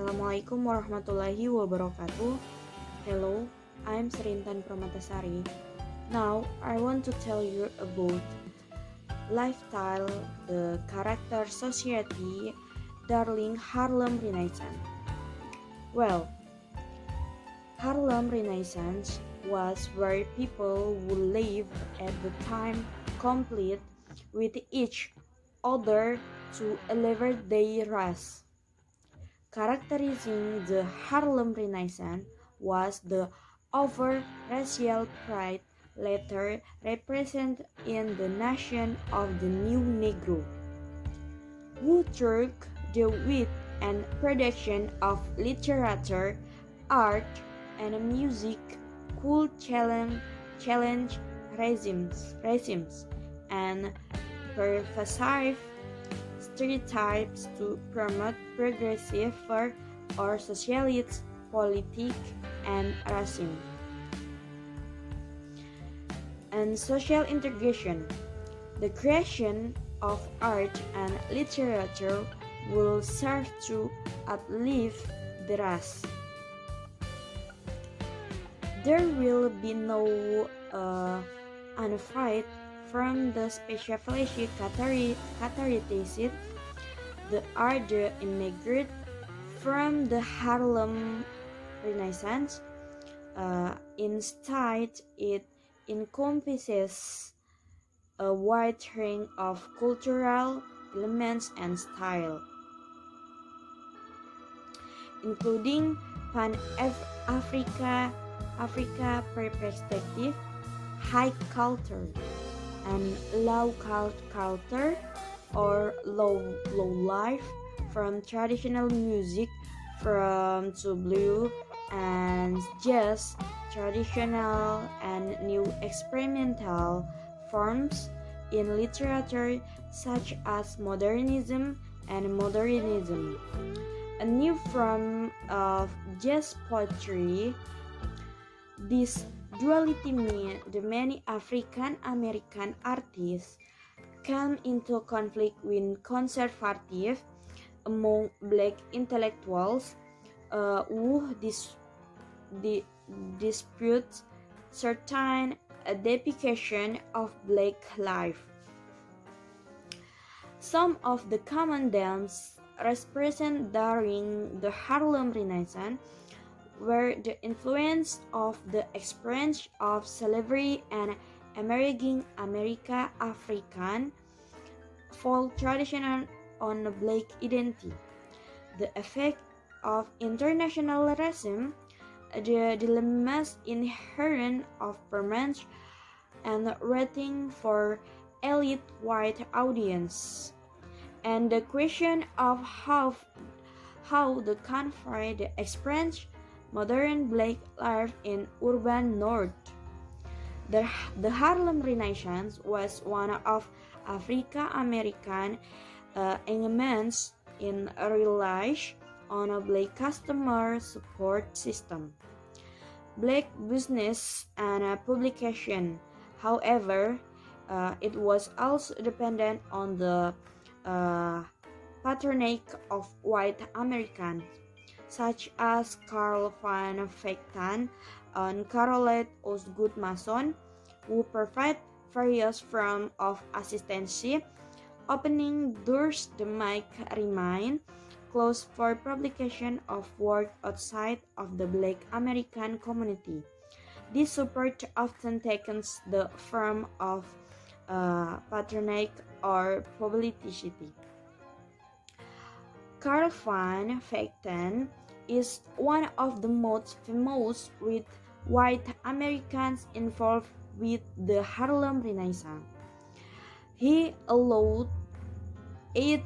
Assalamualaikum warahmatullahi wabarakatuh. Hello, I'm Serintan Pramatasari. Now, I want to tell you about lifestyle, the character society, darling Harlem Rennaisance. Well, Harlem Rennaisance was where people who lived at the time compete with each other to elevate their race. Characterizing the Harlem Renaissance was the over racial pride later represented in the nation of the new Negro, who took the wit and production of literature, art, and music could challenge regimes and pervasive stereotypes to promote progressive or socialist politics and racism. And social integration. The creation of art and literature will serve to uplift the race. There will be no unfight from the specifically characterized the art immigrant from the Harlem Renaissance. Instead, it encompasses a wide range of cultural elements and style, including Pan-Africa perspective, high culture, and low culture or low life, from traditional music from to blue and jazz, traditional and new experimental forms in literature such as modernism and modernism. A new form of jazz poetry. This duality means the many African American artists come into conflict with conservative among black intellectuals who dispute certain depiction of black life. Some of the common themes represented during the Harlem Renaissance were the influence of the experience of slavery and emerging African folk tradition on black identity, the effect of international racism, the dilemmas inherent of permanence and rating for elite white audience, and the question of how the conflict experience modern black life in urban North. The Harlem Renaissance was one of African-American elements in reliance on a black customer support system, black business and publication. However, it was also dependent on the patronage of white Americans, such as Karl van Vechten and Caroline Osgood Mason, who provide various forms of assistance, opening doors that might remain closed for publication of work outside of the Black American community. This support often takes the form of patronage or publicity. Karl van Vechten is one of the most famous with white Americans involved with the Harlem Renaissance. He allowed aid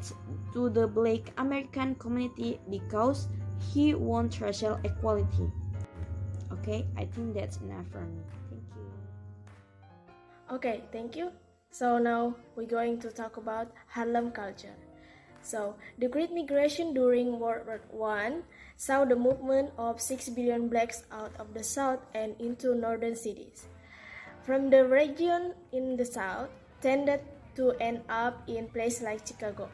to the Black American community because he wanted racial equality. Okay, I think that's enough for me. Thank you. Okay, thank you. So now we're going to talk about Harlem culture. So, the Great Migration during World War I saw the movement of 6 billion blacks out of the South and into northern cities. From the region in the South tended to end up in places like Chicago.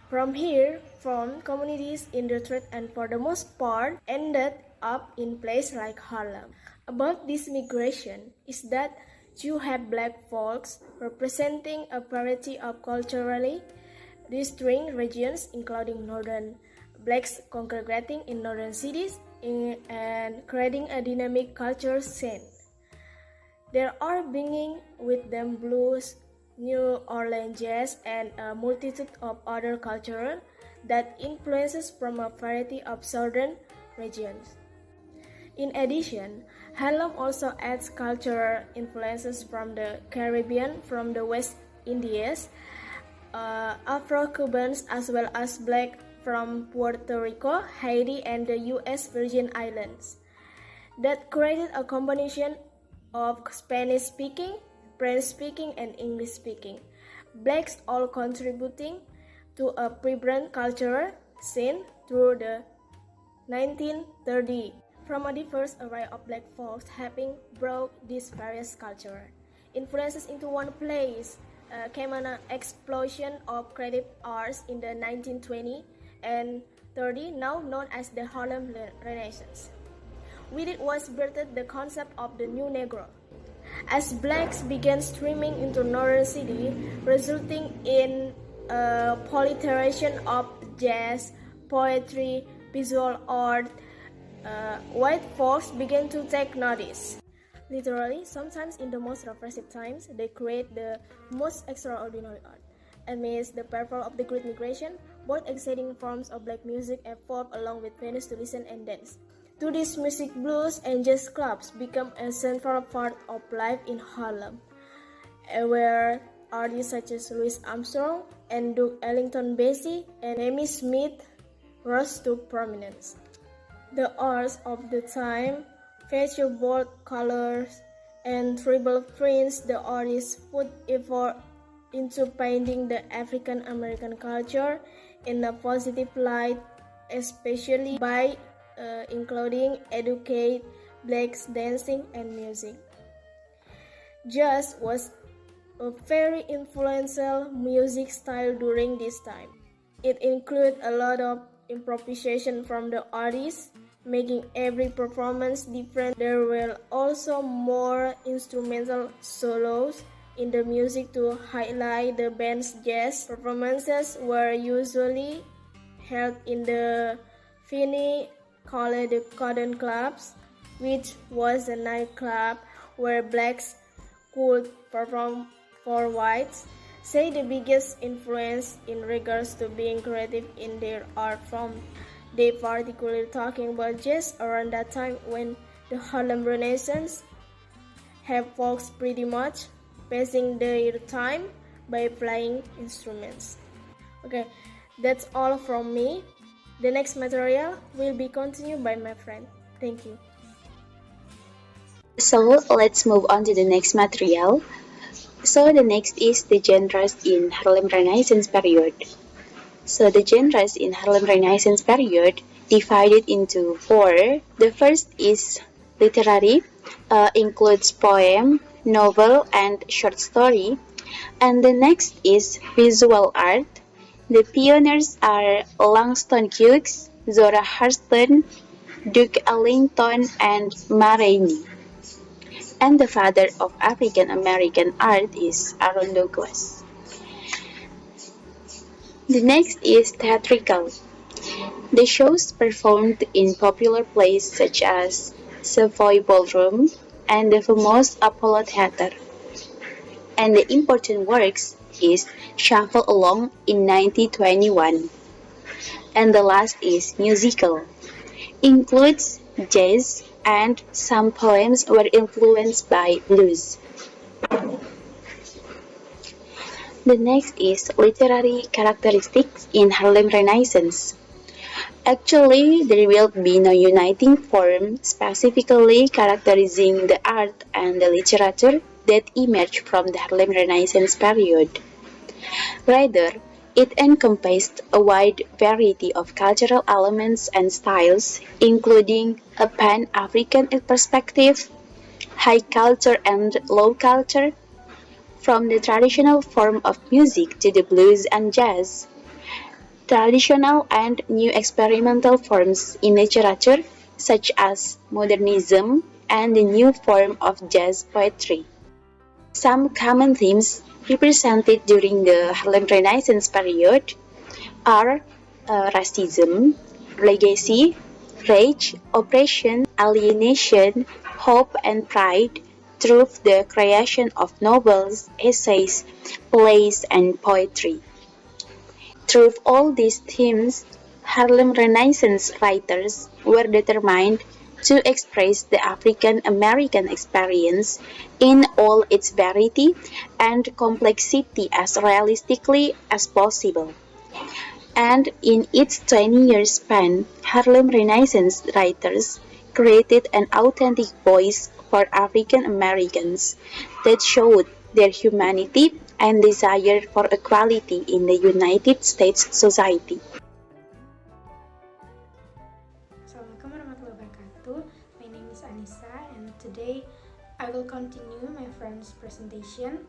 From here, formed communities in Detroit and for the most part ended up in places like Harlem. About this migration is that you have black folks representing a variety of culturally distinct regions, including northern blacks congregating in northern cities and creating a dynamic culture scene. They are bringing with them blues, New Orleans jazz, and a multitude of other cultures that influences from a variety of southern regions. In addition, Harlem also adds cultural influences from the Caribbean, from the West Indies, Afro-Cubans, as well as Black from Puerto Rico, Haiti, and the U.S. Virgin Islands, that created a combination of Spanish-speaking, French-speaking, and English-speaking Blacks, all contributing to a vibrant cultural scene through the 1930s. From a diverse array of black folks having brought these various cultural influences into one place, came an explosion of creative arts in the 1920s and 30s, now known as the Harlem Renaissance. With it was birthed the concept of the new Negro, as blacks began streaming into northern city, resulting in a proliferation of jazz, poetry, visual art. White folks began to take notice. Literally, sometimes in the most repressive times, they create the most extraordinary art. Amidst the peril of the Great Migration, both exciting forms of black music evolved along with venues to listen and dance. To this music, blues and jazz clubs become a central part of life in Harlem, where artists such as Louis Armstrong and Duke Ellington Basie and Amy Smith rose to prominence. The arts of the time featured bold colors and tribal prints. The artists put effort into painting the African American culture in a positive light, especially by including educate blacks dancing and music. Jazz was a very influential music style during this time. It included a lot of improvisation from the artists, making every performance different. There were also more instrumental solos in the music to highlight the band's jazz. Performances were usually held in the Finney called the Cotton Clubs, which was a nightclub where blacks could perform for whites. Say the biggest influence in regards to being creative in their art form. They particularly talking about jazz around that time when the Harlem Renaissance have folks pretty much passing their time by playing instruments. Okay, that's all from me. The next material will be continued by my friend. Thank you. So let's move on to the next material. So the next is the genres in Harlem Renaissance period. So the genres in Harlem Renaissance period divided into four. The first is literary, includes poem, novel, and short story. And the next is visual art. The pioneers are Langston Hughes, Zora Hurston, Duke Ellington, and Ma Rainey. And the father of African American art is Aaron Douglas. The next is theatrical. The shows performed in popular places such as Savoy Ballroom and the famous Apollo Theater. And the important works is Shuffle Along in 1921. And the last is musical. Includes jazz and some poems were influenced by blues. The next is literary characteristics in Harlem Renaissance. Actually, there will be no uniting form specifically characterizing the art and the literature that emerged from the Harlem Renaissance period. Rather, it encompassed a wide variety of cultural elements and styles, including a Pan-African perspective, high culture and low culture, from the traditional form of music to the blues and jazz, traditional and new experimental forms in literature, such as modernism and the new form of jazz poetry. Some common themes represented during the Harlem Renaissance period are racism, legacy, rage, oppression, alienation, hope and pride through the creation of novels, essays, plays, and poetry. Through all these themes, Harlem Renaissance writers were determined to express the African American experience in all its variety and complexity as realistically as possible. And in its 20-year span, Harlem Renaissance writers created an authentic voice for African Americans that showed their humanity and desire for equality in the United States society. Assalamualaikum warahmatullahi wabarakatuh. My name is Anissa and today I will continue my friend's presentation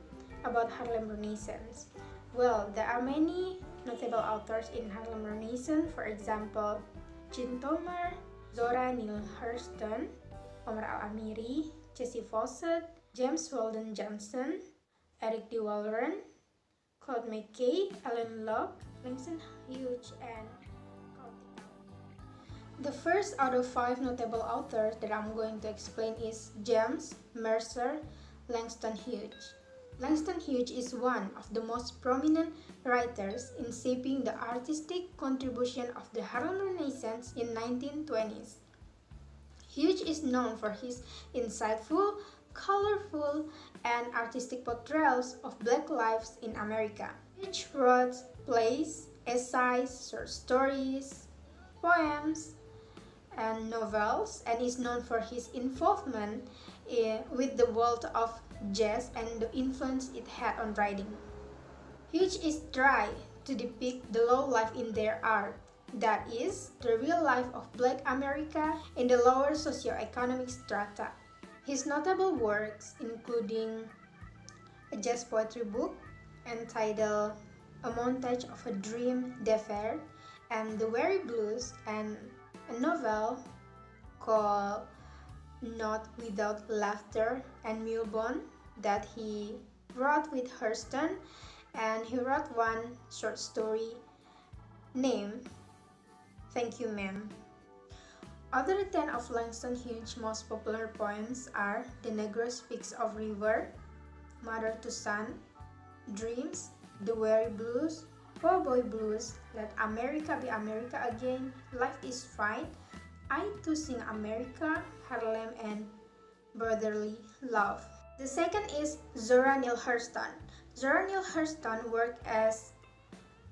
about Harlem Renaissance. Well, there are many notable authors in Harlem Renaissance, for example, Jean Tomer, Zora Neale Hurston, Omar Al-Amiri, Jessie Fawcett, James Weldon Johnson, Eric D. Walren, Claude McKay, Ellen Locke, Langston Hughes, and the first out of 5 notable authors that I'm going to explain is James Mercer Langston Hughes. Langston Hughes is one of the most prominent writers in shaping the artistic contribution of the Harlem Renaissance in 1920s. Hughes is known for his insightful, colorful, and artistic portrayals of Black lives in America. Hughes wrote plays, essays, short stories, poems, and novels, and is known for his involvement with the world of jazz and the influence it had on writing. Hughes is tried to depict the low life in their art, that is, the real life of Black America in the lower socioeconomic strata. His notable works including a jazz poetry book entitled A Montage of a Dream d'Affaires and The Weary Blues, and a novel called Not Without Laughter and Mulebone that he wrote with Hurston, and he wrote one short story named Thank You Ma'am. Other 10 of Langston Hughes' most popular poems are The Negro Speaks of River, Mother to Son, Dreams, The Weary Blues, Poor Boy Blues, Let America Be America Again, Life is Fine, I Too Sing America, Harlem, and Brotherly Love. The second is Zora Neale Hurston. Zora Neale Hurston worked as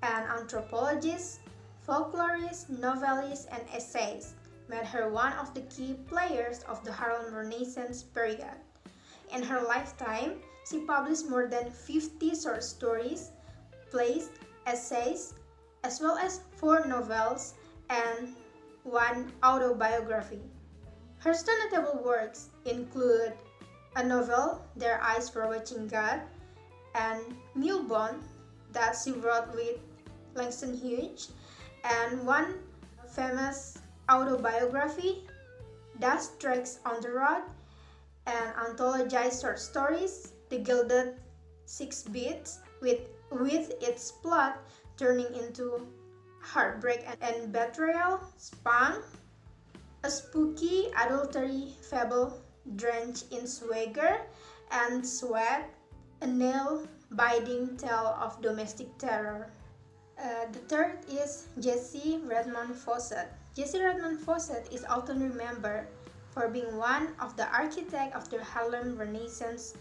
an anthropologist, folklorist, novelist, and essayist, made her one of the key players of the Harlem Renaissance period. In her lifetime, she published more than 50 short stories, plays, essays, as well as 4 novels and 1 autobiography. Hurston's notable works include a novel, Their Eyes Were Watching God, and Mulebone that she wrote with Langston Hughes, and one famous autobiography, Dust Tracks on the Road, and anthologized short stories, The Gilded Six Beats, with its plot turning into heartbreak and betrayal, Spunk, a spooky adultery fable drenched in swagger, and Sweat, a nail-biting tale of domestic terror. The third is Jessie Redmond Fawcett. Jessie Redmond Fawcett is often remembered for being one of the architects of the Harlem Renaissance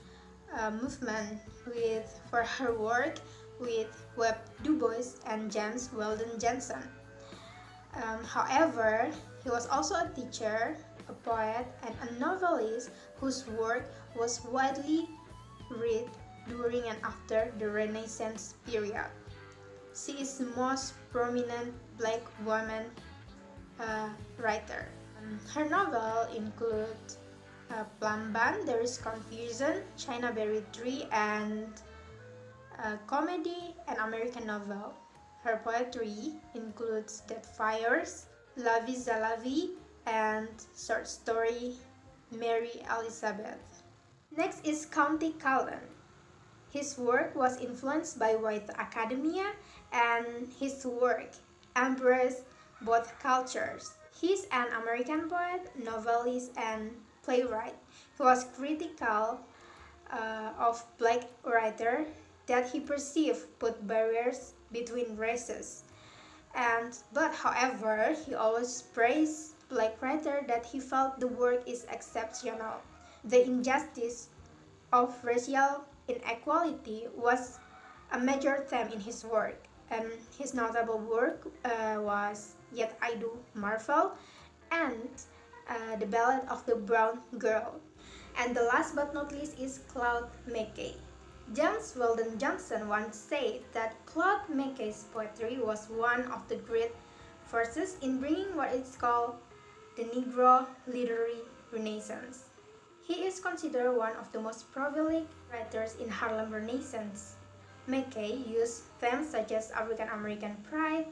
movement for her work with Webb Du Bois and James Weldon Johnson. However, he was also a teacher, a poet, and a novelist whose work was widely read during and after the Renaissance period. She is the most prominent Black woman writer. Her novels include Plum Bun, There is Confusion, China Berry Tree, and comedy and American novel. Her poetry includes Dead Fires, La Vie c'est la vie, and short story Mary Elizabeth. Next is County Cullen. His work was influenced by white academia, and his work embraced both cultures. He's an American poet, novelist, and playwright. He was critical of black writers that he perceived put barriers between races. However, he always praised black writers that he felt the work is exceptional. The injustice of racial inequality was a major theme in his work, and his notable work was Yet I Do Marvel and The Ballad of the Brown Girl. And the last but not least is Claude McKay. James Weldon Johnson once said that Claude McKay's poetry was one of the great forces in bringing what is called the Negro Literary Renaissance. He is considered one of the most prolific writers in Harlem Rennaisance. McKay used themes such as African American pride,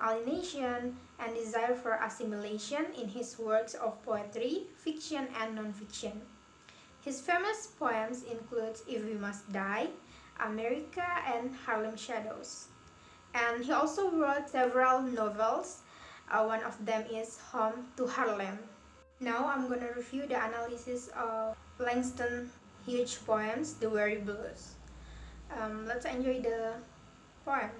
alienation, and desire for assimilation in his works of poetry, fiction, and nonfiction. His famous poems include If We Must Die, America, and Harlem Shadows. And he also wrote several novels. One of them is Home to Harlem. Now I'm gonna review the analysis of Langston Hughes' poems, The Weary Blues. Let's enjoy the poem.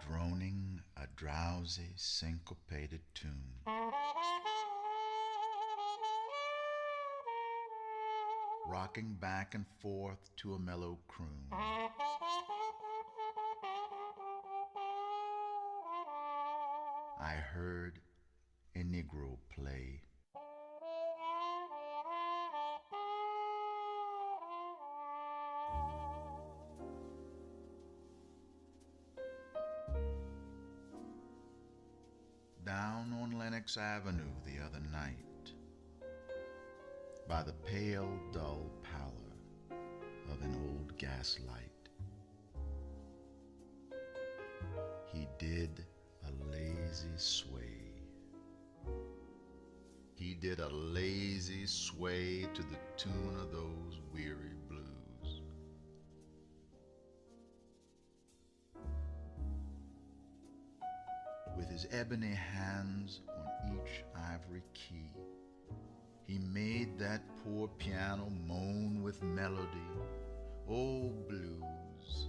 Droning a drowsy, syncopated tune, rocking back and forth to a mellow croon. I heard a Negro play. Down on Lenox Avenue the other night, by the pale, dull pallor of an old gaslight, he did a lazy sway. He did a lazy sway to the tune of those weary blues. With his ebony hands on each ivory key, he made that poor piano moan with melody. Oh, blues.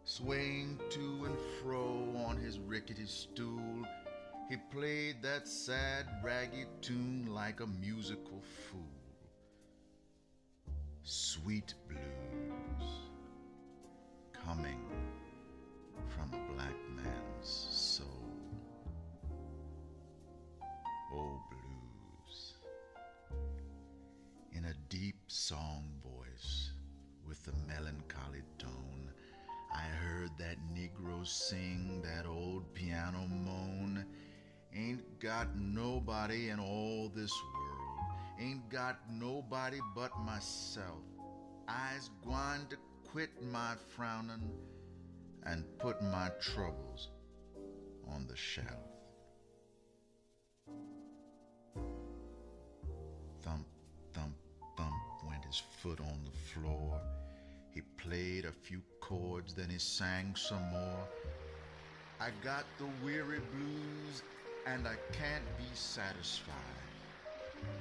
Swaying to and fro on his rickety stool, he played that sad, raggy tune like a musical fool. Sweet blues, coming from a black man's soul. Oh, blues. In a deep song voice with a melancholy tone, I heard that Negro sing, that old piano moan. Ain't got nobody in all this world, ain't got nobody but myself. I's gwine to quit my frownin' and put my troubles on the shelf. Thump, thump, thump went his foot on the floor. He played a few chords, then he sang some more. I got the weary blues and I can't be satisfied.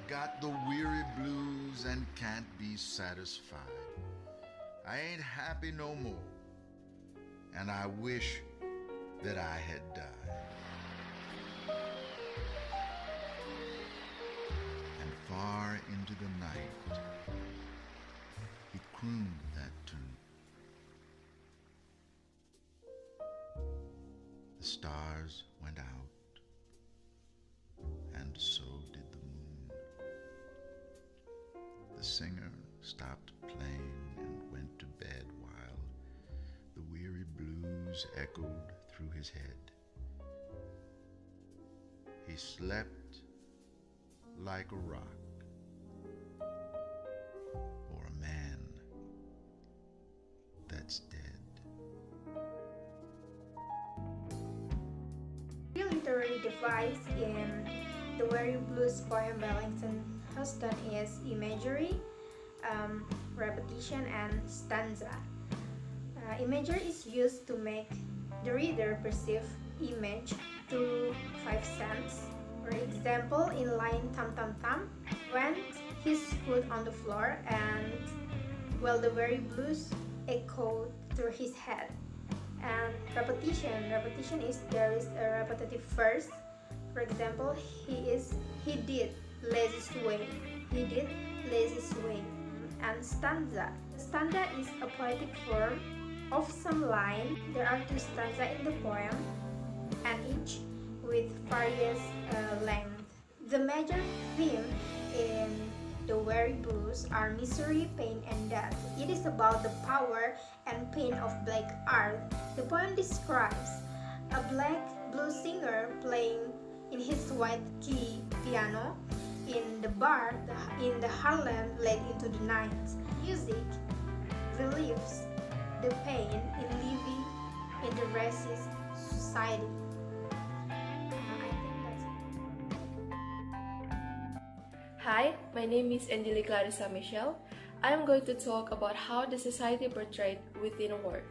Got the weary blues and can't be satisfied. I ain't happy no more, and I wish that I had died. And far into the night, he crooned that tune. The stars went out, and so did the moon. The singer stopped playing and went to bed while the weary blues echoed through his head. He slept like a rock, that's dead. Real literary device in the Weary Blues poem by Langston Huston is imagery, repetition, and stanza. Imagery is used to make the reader perceive image through five senses. For example, in line tam tam tam, when his foot on the floor and while the very blues echoed through his head. And repetition is there is a repetitive verse. For example, he did lazy sway, he did lazy sway. And stanza is a poetic form of some line. There are two stanzas in the poem, and each with various length. The major theme in the Weary Blues are misery, pain, and death. It is about the power and pain of black art. The poem describes a black blues singer playing in his white key piano in the bar in the Harlem late into the night. Music relieves the pain in living in the racist society. I think that's it. Hi, my name is Angelique Clarissa Michelle. I am going to talk about how the society portrayed within a work.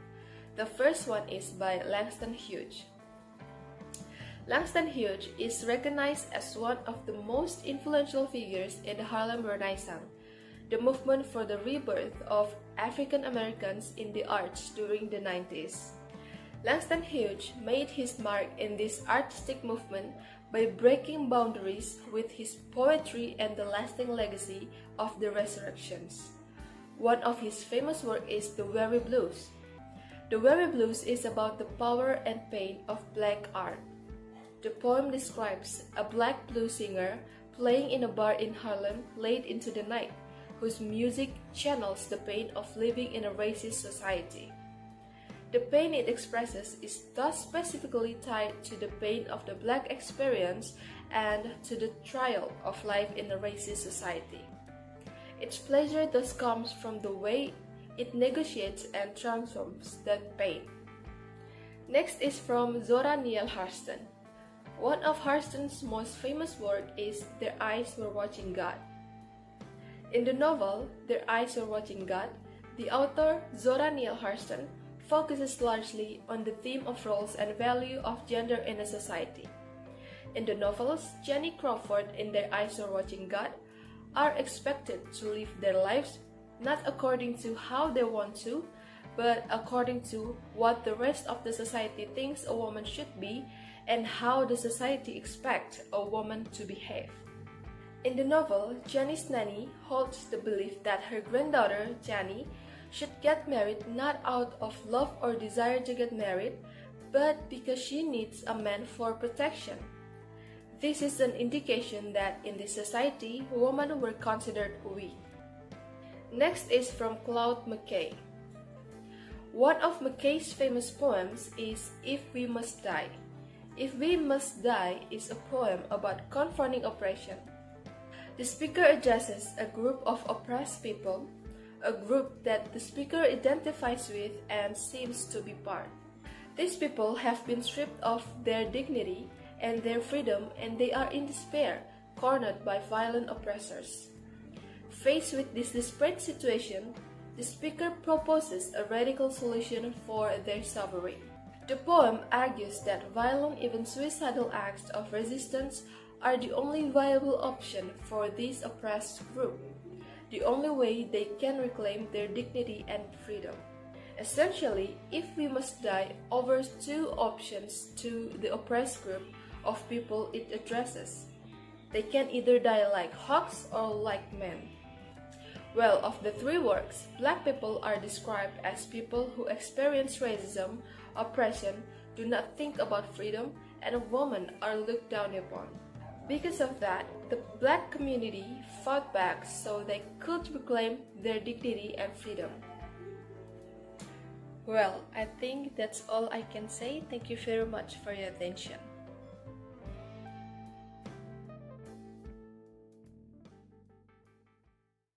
The first one is by Langston Hughes. Langston Hughes is recognized as one of the most influential figures in the Harlem Rennaisance, the movement for the rebirth of African Americans in the arts during the 90s. Langston Hughes made his mark in this artistic movement by breaking boundaries with his poetry and the lasting legacy of the resurrections. One of his famous works is The Weary Blues. The Weary Blues is about the power and pain of black art. The poem describes a black blues singer playing in a bar in Harlem late into the night, whose music channels the pain of living in a racist society. The pain it expresses is thus specifically tied to the pain of the black experience and to the trial of life in a racist society. Its pleasure thus comes from the way it negotiates and transforms that pain. Next is from Zora Neale Hurston. One of Hurston's most famous work is Their Eyes Were Watching God. In the novel Their Eyes Were Watching God, the author Zora Neale Hurston focuses largely on the theme of roles and value of gender in a society. In the novels, Jenny Crawford in Their Eyes Were Watching God are expected to live their lives not according to how they want to, but according to what the rest of the society thinks a woman should be and how the society expects a woman to behave. In the novel, Jenny's nanny holds the belief that her granddaughter, Jenny, should get married not out of love or desire to get married, but because she needs a man for protection. This is an indication that in this society, women were considered weak. Next is from Claude McKay. One of McKay's famous poems is If We Must Die. If We Must Die is a poem about confronting oppression. The speaker addresses a group of oppressed people, a group that the speaker identifies with and seems to be part. These people have been stripped of their dignity and their freedom, and they are in despair, cornered by violent oppressors. Faced with this desperate situation, the speaker proposes a radical solution for their suffering. The poem argues that violent, even suicidal acts of resistance are the only viable option for this oppressed group, the only way they can reclaim their dignity and freedom. Essentially, If We Must Die offers two options to the oppressed group of people it addresses. They can either die like hogs or like men. Well, of the three works, black people are described as people who experience racism, oppression, do not think about freedom, and women are looked down upon. Because of that, the black community fought back so they could reclaim their dignity and freedom. Well, I think that's all I can say. Thank you very much for your attention.